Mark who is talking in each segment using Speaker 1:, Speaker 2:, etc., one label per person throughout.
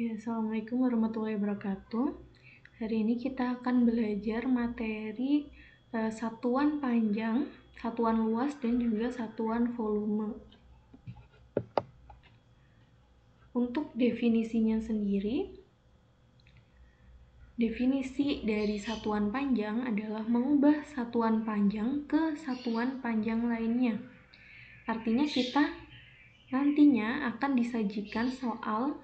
Speaker 1: Ya, Assalamualaikum warahmatullahi wabarakatuh. Hari ini kita akan belajar materi satuan panjang, satuan luas, dan juga satuan volume. Untuk definisinya sendiri, definisi dari satuan panjang adalah mengubah satuan panjang ke satuan panjang lainnya. Artinya kita nantinya akan disajikan soal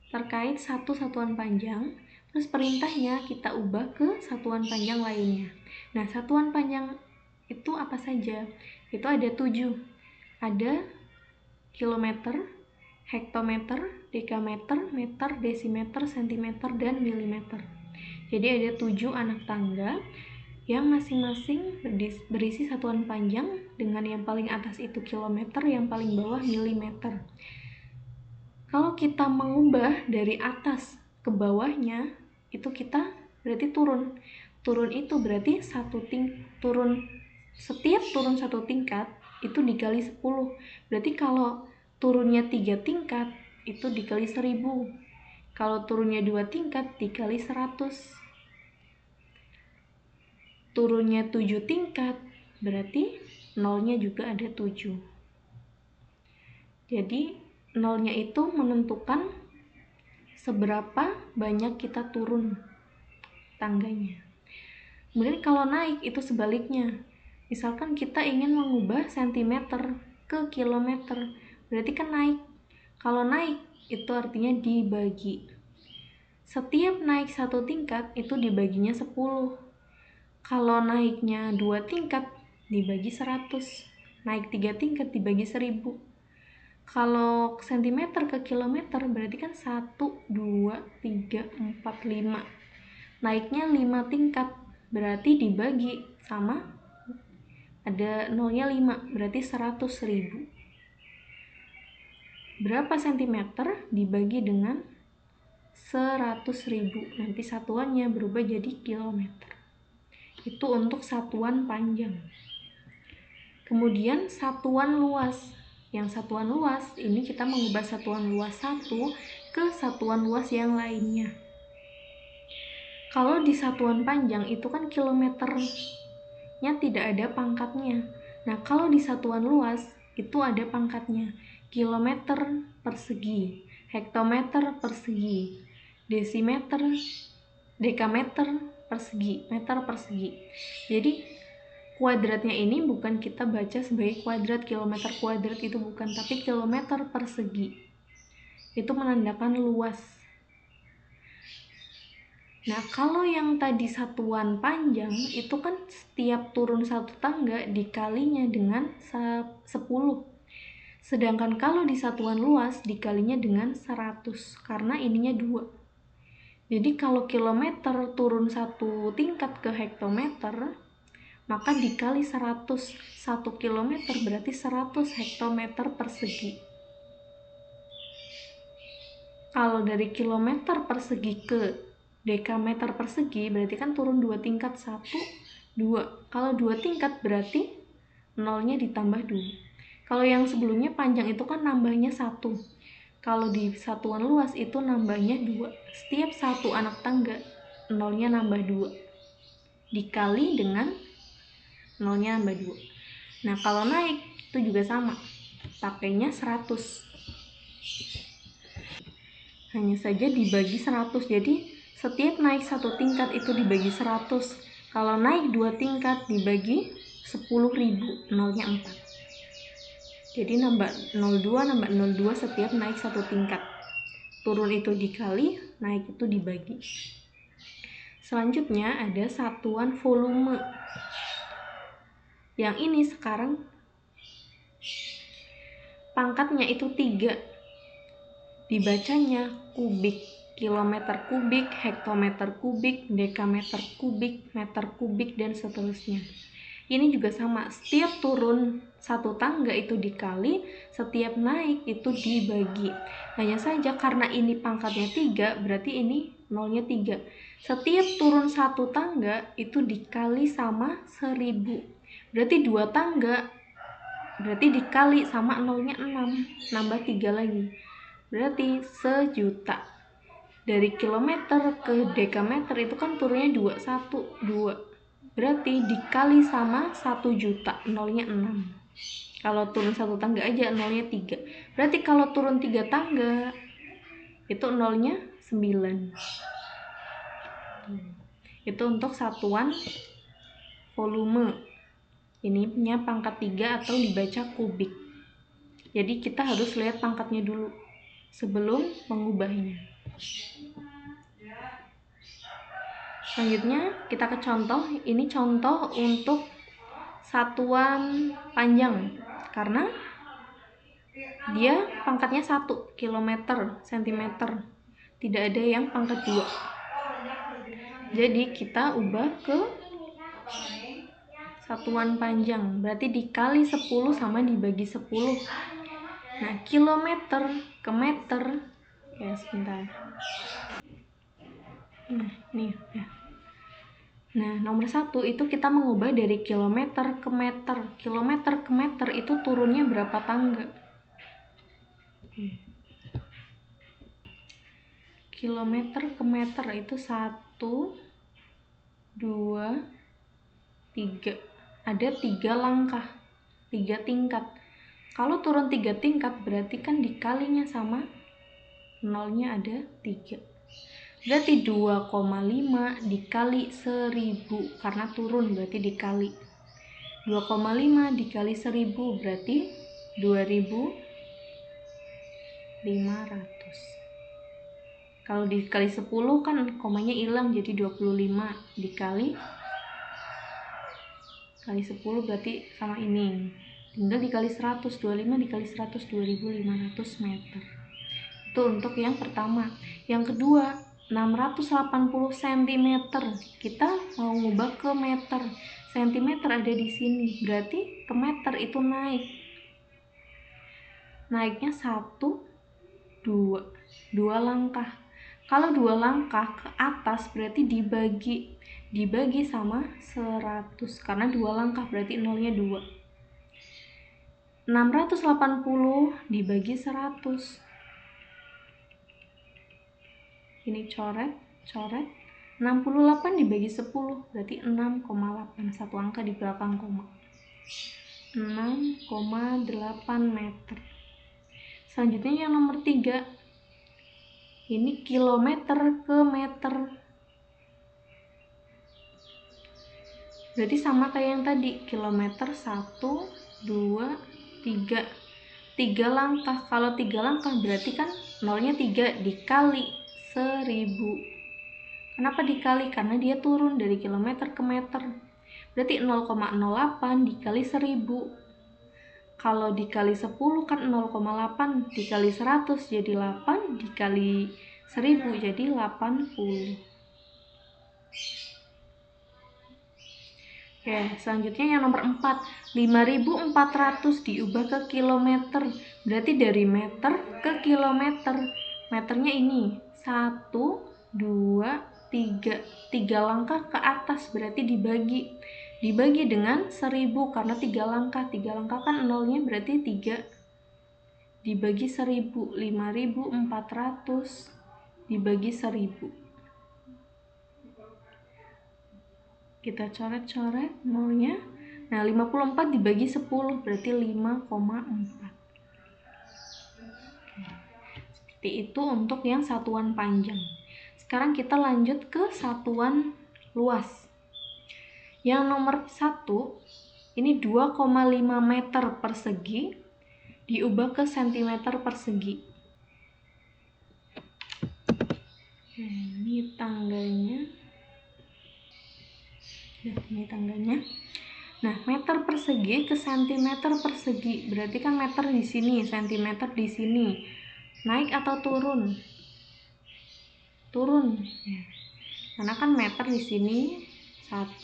Speaker 1: terkait satu satuan panjang, terus perintahnya kita ubah ke satuan panjang lainnya. Nah, satuan panjang itu apa saja? Itu ada 7. Ada kilometer, hektometer, dekameter, meter, desimeter, sentimeter, dan milimeter. Jadi ada 7 anak tangga yang masing-masing berisi satuan panjang, dengan yang paling atas itu kilometer, yang paling bawah milimeter. Kalau kita mengubah dari atas ke bawahnya, itu kita berarti turun. Turun itu berarti setiap turun satu tingkat itu dikali 10. Berarti kalau turunnya 3 tingkat itu dikali 1000. Kalau turunnya 2 tingkat dikali 100. Turunnya 7 tingkat berarti nolnya juga ada 7. Jadi nolnya itu menentukan seberapa banyak kita turun tangganya. Kemudian kalau naik itu sebaliknya. Misalkan kita ingin mengubah sentimeter ke kilometer, berarti kan naik. Kalau naik itu artinya dibagi. Setiap naik 1 tingkat itu dibaginya 10. Kalau naiknya 2 tingkat dibagi 100. Naik 3 tingkat dibagi 1000. Kalau sentimeter ke kilometer berarti kan 1, 2, 3, 4, 5. Naiknya 5 tingkat berarti dibagi sama ada nolnya 5, berarti 100.000. Berapa sentimeter dibagi dengan 100.000? Nanti satuannya berubah jadi kilometer. Itu untuk satuan panjang. Kemudian satuan luas. Yang satuan luas ini kita mengubah satuan luas 1 ke satuan luas yang lainnya. Kalau di satuan panjang itu kan kilometernya tidak ada pangkatnya. Nah, kalau di satuan luas itu ada pangkatnya. Kilometer persegi, hektometer persegi, desimeter, dekameter persegi, meter persegi. Jadi kuadratnya ini bukan kita baca sebagai kuadrat, kilometer kuadrat itu bukan, tapi kilometer persegi. Itu menandakan luas. Nah, kalau yang tadi satuan panjang itu kan setiap turun 1 tangga dikalinya dengan 10. Sedangkan kalau di satuan luas dikalinya dengan 100 karena ininya 2. Jadi kalau kilometer turun 1 tingkat ke hektometer, maka dikali 100, 1 kilometer berarti 100 hektometer persegi. Kalau dari kilometer persegi ke dekameter persegi berarti kan turun 2 tingkat, 1, 2. Kalau 2 tingkat berarti nolnya ditambah 2. Kalau yang sebelumnya panjang itu kan nambahnya 1. Kalau di satuan luas itu nambahnya 2. Setiap satu anak tangga nolnya nambah 2. Dikali dengan nolnya nambah 2. Nah, kalau naik itu juga sama, pakainya 100. Hanya saja dibagi 100. Jadi setiap naik 1 tingkat itu dibagi 100. Kalau naik 2 tingkat dibagi 10.000, nolnya 4. Jadi nambah 02, nambah 02 setiap naik 1 tingkat. Turun itu dikali, naik itu dibagi. Selanjutnya ada satuan volume. Yang ini sekarang pangkatnya itu 3. Dibacanya kubik, kilometer kubik, hektometer kubik, dekameter kubik, meter kubik, dan seterusnya. Ini juga sama, setiap turun 1 tangga itu dikali, setiap naik itu dibagi. Hanya saja karena ini pangkatnya 3, berarti ini nolnya 3. Setiap turun 1 tangga itu dikali sama 1000. Berarti 2 tangga, berarti dikali sama nolnya 6, nambah 3 lagi. Berarti 1.000.000. Dari kilometer ke dekameter itu kan turunnya 2, 1, 2. Berarti dikali sama 1 juta, nolnya 6. Kalau turun 1 tangga aja, nolnya 3. Berarti kalau turun 3 tangga, itu nolnya 9. Itu untuk satuan volume. Ini punya pangkat 3 atau dibaca kubik. Jadi kita harus lihat pangkatnya dulu sebelum mengubahnya. Selanjutnya kita ke contoh. Ini contoh untuk satuan panjang karena dia pangkatnya 1 kilometer, sentimeter. Tidak ada yang pangkat 2. Jadi kita ubah ke satuan panjang. Berarti dikali 10 sama dibagi 10. Nah, kilometer ke meter. Ya, sebentar. Nah, nih ya. Nah, nomor 1 itu kita mengubah dari kilometer ke meter. Kilometer ke meter itu turunnya berapa tangga? Kilometer ke meter itu 1, 2, 3. Ada 3 langkah, 3 tingkat. Kalau turun 3 tingkat berarti kan dikalinya sama nolnya ada 3. Berarti 2,5 dikali 1000 karena turun berarti dikali. 2,5 dikali 1000 berarti 2500. Kalau dikali 10 kan komanya hilang jadi 25 dikali 10 berarti sama ini. Tinggal dikali 100, 25 dikali 100, 2500 meter. Itu untuk yang pertama. Yang kedua, 680 cm. Kita mau ngubah ke meter. Sentimeter ada di sini. Berarti ke meter itu naik. Naiknya 1, 2. 2 langkah. Kalau 2 langkah ke atas berarti dibagi sama 100 karena 2 langkah berarti nolnya 2. 680 dibagi 100. Ini coret. 68 dibagi 10 berarti 6,8. Satu angka di belakang koma. 6,8 meter. Selanjutnya yang nomor 3. Ini kilometer ke meter. Berarti sama kayak yang tadi. Kilometer 1, 2, 3. 3 langkah. Kalau 3 langkah berarti kan nolnya 3 dikali 1000. Kenapa dikali? Karena dia turun dari kilometer ke meter. Berarti 0,08 dikali 1000. Kalau dikali 10 kan 0,8 dikali 100 jadi 8 dikali 1000 jadi 80. Oke, selanjutnya yang nomor 4. 5400 diubah ke kilometer. Berarti dari meter ke kilometer. Meternya ini 1, 2, 3. 3 langkah ke atas berarti dibagi dengan 1000 karena 3 langkah. 3 langkah kan nolnya berarti 3 dibagi 1000. 5400 dibagi 1000. Kita coret-coret nolnya. Nah, 54 dibagi 10 berarti 5,4. Seperti itu untuk yang satuan panjang. Sekarang kita lanjut ke satuan luas. Yang nomor 1, ini 2,5 meter persegi diubah ke sentimeter persegi. Ini tangganya. Ini tangganya. Nah, meter persegi ke sentimeter persegi. Berarti kan meter di sini, sentimeter di sini. Naik atau turun? Turun. Karena kan meter di sini 1,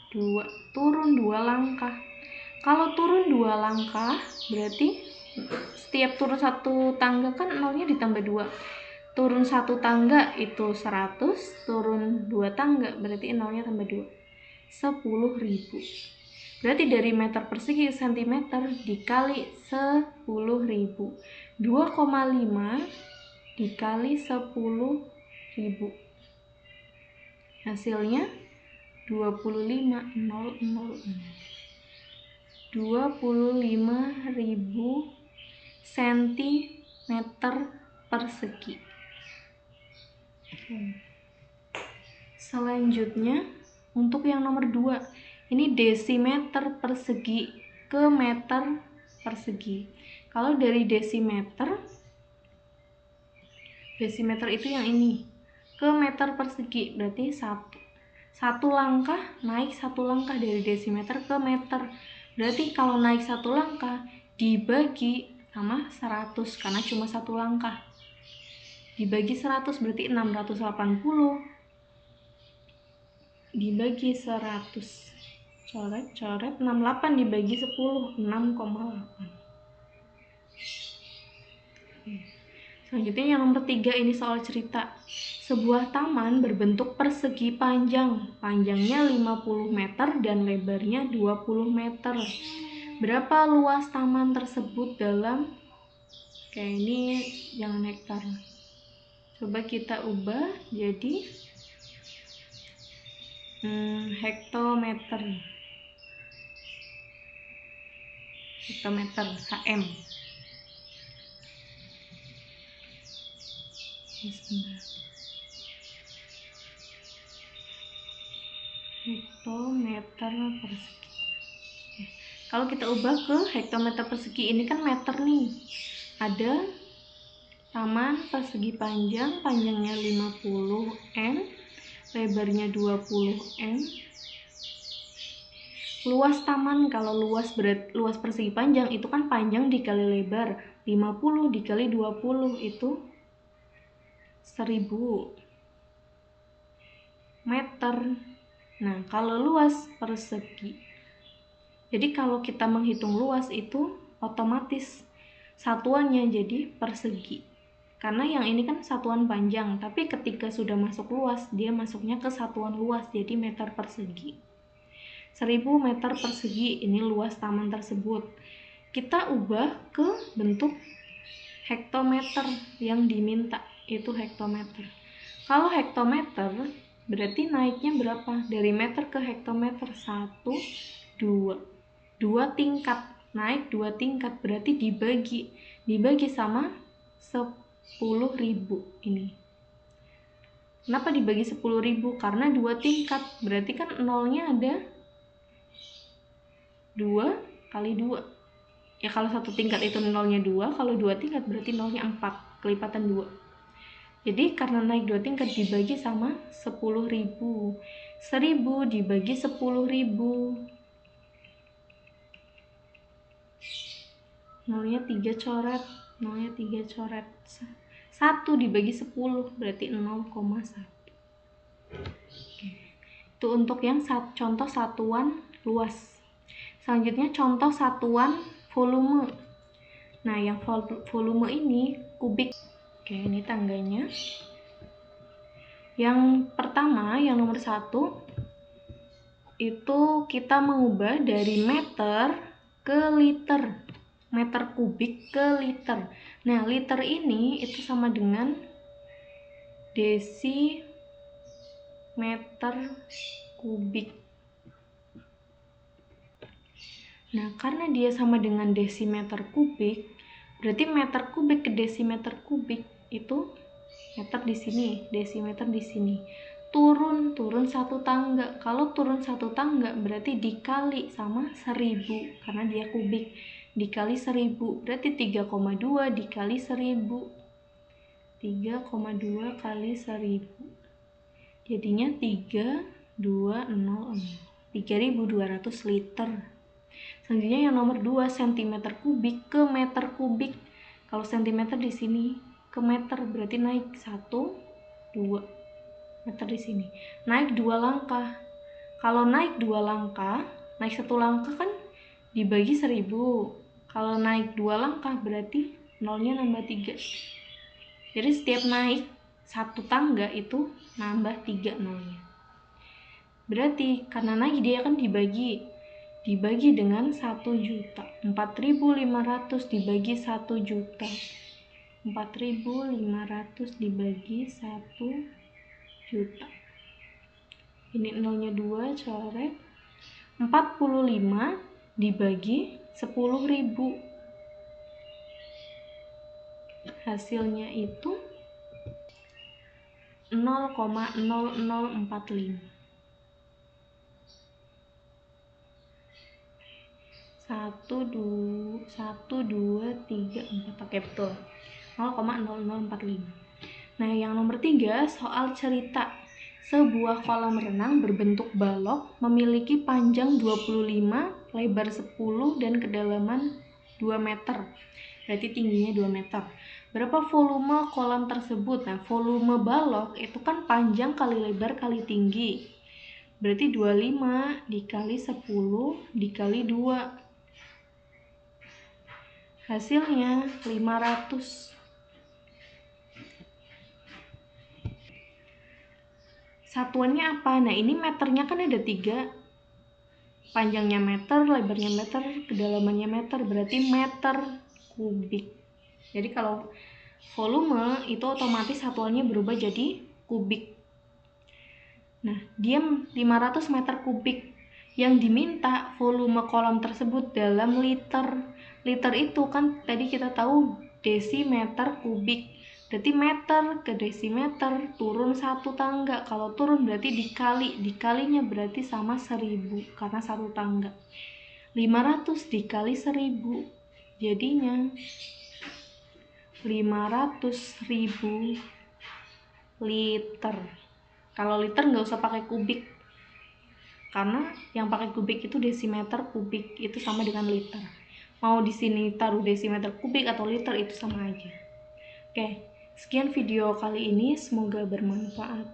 Speaker 1: 2, turun 2 langkah. Kalau turun 2 langkah, berarti setiap turun 1 tangga kan nolnya ditambah 2. Turun 1 tangga itu 100, turun 2 tangga berarti nolnya tambah 2. 10.000. Berarti dari meter persegi ke sentimeter dikali 10.000. 2,5 dikali 10.000 Hasilnya 25.000 cm persegi. Selanjutnya untuk yang nomor 2, ini desimeter persegi ke meter persegi. Kalau dari desimeter itu yang ini, ke meter persegi berarti satu langkah naik satu langkah dari desimeter ke meter. Berarti kalau naik satu langkah dibagi sama 100 karena cuma satu langkah. Dibagi 100 berarti 680. Dibagi 100. Coret 68 dibagi 10, 6,8. Selanjutnya yang nomor 3, ini soal cerita. Sebuah taman berbentuk persegi panjangnya 50 meter dan lebarnya 20 meter. Berapa luas taman tersebut dalam, ini jangan hektar. Coba kita ubah jadi hektometer, HM. Hektometer persegi. Kalau kita ubah ke hektometer persegi, ini kan meter nih. Ada taman persegi panjangnya 50 m, lebarnya 20 m. Luas taman, kalau luas persegi panjang itu kan panjang dikali lebar, 50 dikali 20 itu 1000 meter. Nah, kalau luas persegi, jadi kalau kita menghitung luas itu otomatis satuannya jadi persegi. Karena yang ini kan satuan panjang, tapi ketika sudah masuk luas, dia masuknya ke satuan luas, jadi meter persegi. 1000 meter persegi ini luas taman tersebut. Kita ubah ke bentuk hektometer yang diminta, itu hektometer. Kalau hektometer berarti naiknya berapa? Dari meter ke hektometer 1, 2 tingkat, naik 2 tingkat, berarti dibagi sama 10.000 ini. Kenapa dibagi 10.000? Karena 2 tingkat, berarti kan nolnya ada 2 kali 2. Ya kalau 1 tingkat itu nolnya 2, kalau 2 tingkat berarti nolnya 4, kelipatan 2. Jadi karena naik 2 tingkat dibagi sama 10.000. 1000 dibagi 10.000. Nolnya 3 coret. 1 dibagi 10 berarti 0,1. Itu untuk yang contoh satuan luas. Selanjutnya contoh satuan volume. Nah, yang volume ini kubik. Ini tangganya. Yang pertama, yang nomor 1, itu kita mengubah dari meter ke liter. Meter kubik ke liter. Nah, liter ini itu sama dengan desimeter kubik. Nah, karena dia sama dengan desimeter kubik, berarti meter kubik ke desimeter kubik itu meter di sini, desimeter di sini. Turun 1 tangga. Kalau turun 1 tangga berarti dikali sama 1000 karena dia kubik. Dikali 1000 berarti 3,2 dikali 1000. 3,2 kali 1000. Jadinya 3.200 liter. Selanjutnya yang nomor 2, cm kubik ke meter kubik. Kalau cm di sini ke meter berarti naik 1, 2 meter di sini. Naik 2 langkah. Kalau naik 2 langkah, naik 1 langkah kan dibagi 1000. Kalau naik 2 langkah berarti nolnya nambah 3. Jadi setiap naik 1 tangga itu nambah 3 nolnya. Berarti karena naik dia kan dibagi dengan 1 juta. 4.500 dibagi 1 juta. 4.500 dibagi 1 juta. Ini nolnya 2, coret. 45 dibagi 10.000. Hasilnya itu 0,0045. 1, 2, 3, 4. Oke, betul. 0,0045. Nah, yang nomor 3, soal cerita. Sebuah kolam renang berbentuk balok memiliki panjang 25, lebar 10, dan kedalaman 2 meter. Berarti tingginya 2 meter. Berapa volume kolam tersebut? Nah, volume balok itu kan panjang kali lebar kali tinggi. Berarti 25 dikali 10 dikali 2. Hasilnya 500. Satuannya apa? Nah, ini meternya kan ada 3. Panjangnya meter, lebarnya meter, kedalamannya meter. Berarti meter kubik. Jadi kalau volume itu otomatis satuannya berubah jadi kubik. Nah, dia 500 meter kubik. Yang diminta volume kolam tersebut dalam liter. Liter itu kan tadi kita tahu desimeter kubik. Berarti meter ke desimeter turun 1 tangga. Kalau turun berarti dikali. Dikalinya berarti sama 1000 karena 1 tangga. 500 dikali 1000. Jadinya 500.000 liter. Kalau liter nggak usah pakai kubik, karena yang pakai kubik itu desimeter kubik, itu sama dengan liter. Mau di sini taruh desimeter kubik atau liter itu sama aja. Oke, sekian video kali ini, semoga bermanfaat.